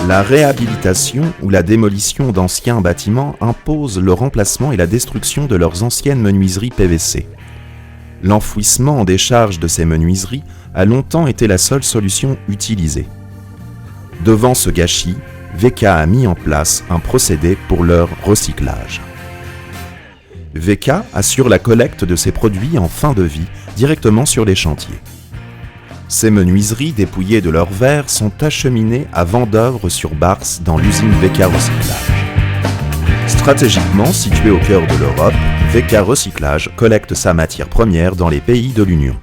La réhabilitation ou la démolition d'anciens bâtiments impose le remplacement et la destruction de leurs anciennes menuiseries PVC. L'enfouissement en décharge de ces menuiseries a longtemps été la seule solution utilisée. Devant ce gâchis, VK a mis en place un procédé pour leur recyclage. VK assure la collecte de ces produits en fin de vie directement sur les chantiers. Ces menuiseries dépouillées de leur verre sont acheminées à Vendeuvre-sur-Barse dans l'usine VK Recyclage. Stratégiquement située au cœur de l'Europe, VK Recyclage collecte sa matière première dans les pays de l'Union.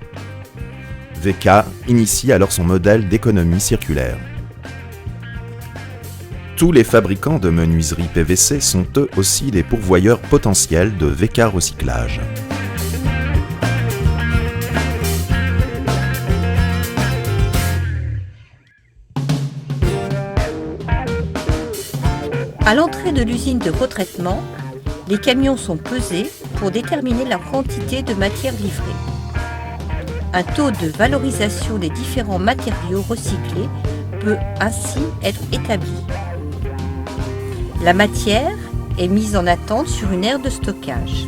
VK initie alors son modèle d'économie circulaire. Tous les fabricants de menuiseries PVC sont eux aussi des pourvoyeurs potentiels de VK Recyclage. À l'entrée de l'usine de retraitement, les camions sont pesés pour déterminer la quantité de matière livrée. Un taux de valorisation des différents matériaux recyclés peut ainsi être établi. La matière est mise en attente sur une aire de stockage.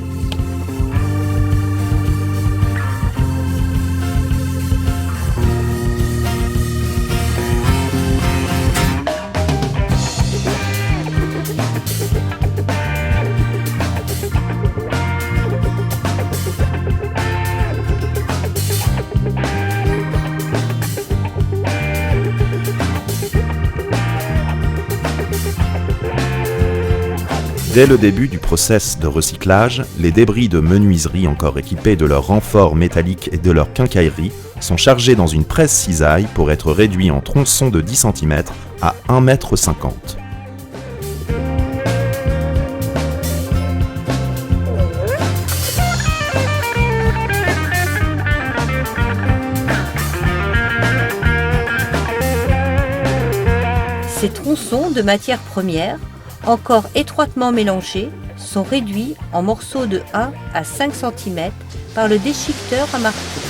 Dès le début du process de recyclage, les débris de menuiseries encore équipés de leurs renforts métalliques et de leur quincaillerie sont chargés dans une presse cisaille pour être réduits en tronçons de 10 cm à 1,50 m. Ces tronçons de matière première, encore étroitement mélangés, sont réduits en morceaux de 1 à 5 cm par le déchiqueteur à marteau.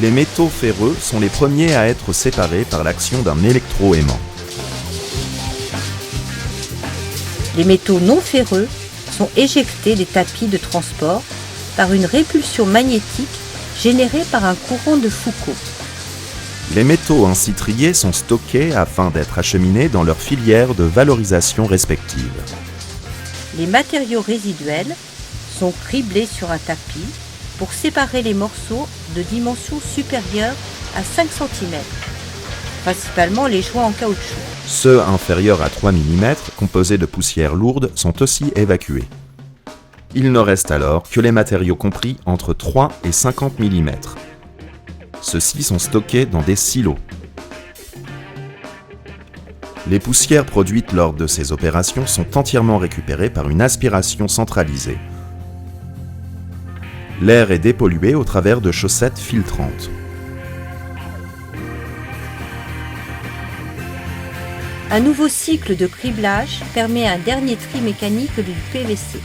Les métaux ferreux sont les premiers à être séparés par l'action d'un électroaimant. Les métaux non ferreux sont éjectés des tapis de transport par une répulsion magnétique générée par un courant de Foucault. Les métaux ainsi triés sont stockés afin d'être acheminés dans leurs filières de valorisation respectives. Les matériaux résiduels sont criblés sur un tapis pour séparer les morceaux de dimensions supérieures à 5 cm, principalement les joints en caoutchouc. Ceux inférieurs à 3 mm, composés de poussières lourdes, sont aussi évacués. Il ne reste alors que les matériaux compris entre 3 et 50 mm. Ceux-ci sont stockés dans des silos. Les poussières produites lors de ces opérations sont entièrement récupérées par une aspiration centralisée. L'air est dépollué au travers de chaussettes filtrantes. Un nouveau cycle de criblage permet un dernier tri mécanique du PVC.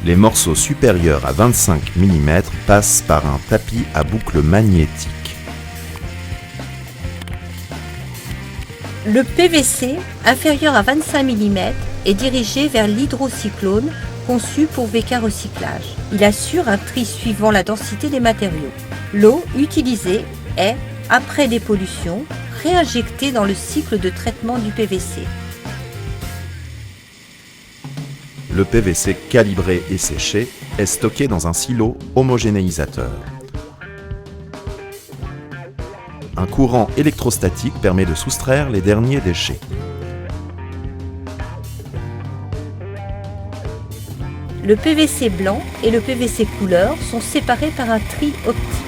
Les morceaux supérieurs à 25 mm passent par un tapis à boucle magnétique. Le PVC inférieur à 25 mm est dirigé vers l'hydrocyclone conçu pour VK Recyclage. Il assure un tri suivant la densité des matériaux. L'eau utilisée est, après dépollution, réinjectée dans le cycle de traitement du PVC. Le PVC calibré et séché est stocké dans un silo homogénéisateur. Un courant électrostatique permet de soustraire les derniers déchets. Le PVC blanc et le PVC couleur sont séparés par un tri optique.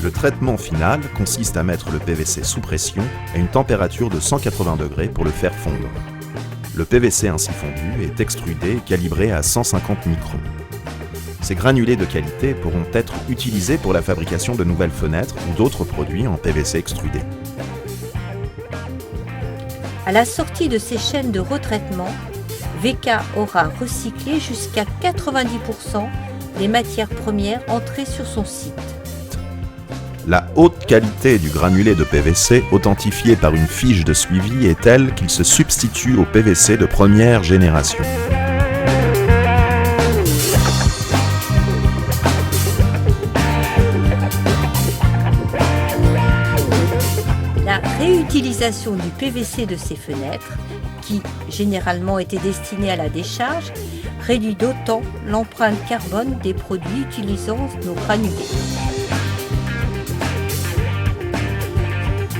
Le traitement final consiste à mettre le PVC sous pression à une température de 180 degrés pour le faire fondre. Le PVC ainsi fondu est extrudé et calibré à 150 microns. Ces granulés de qualité pourront être utilisés pour la fabrication de nouvelles fenêtres ou d'autres produits en PVC extrudé. À la sortie de ces chaînes de retraitement, VK aura recyclé jusqu'à 90% des matières premières entrées sur son site. La haute qualité du granulé de PVC, authentifié par une fiche de suivi, est telle qu'il se substitue au PVC de première génération. La réutilisation du PVC de ces fenêtres, qui généralement étaient destinées à la décharge, réduit d'autant l'empreinte carbone des produits utilisant nos granulés.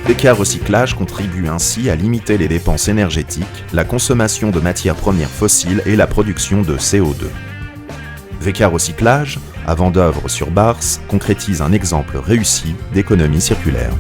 VK Recyclage contribue ainsi à limiter les dépenses énergétiques, la consommation de matières premières fossiles et la production de CO2. VK Recyclage, à Vendeuvre sur Barse, concrétise un exemple réussi d'économie circulaire.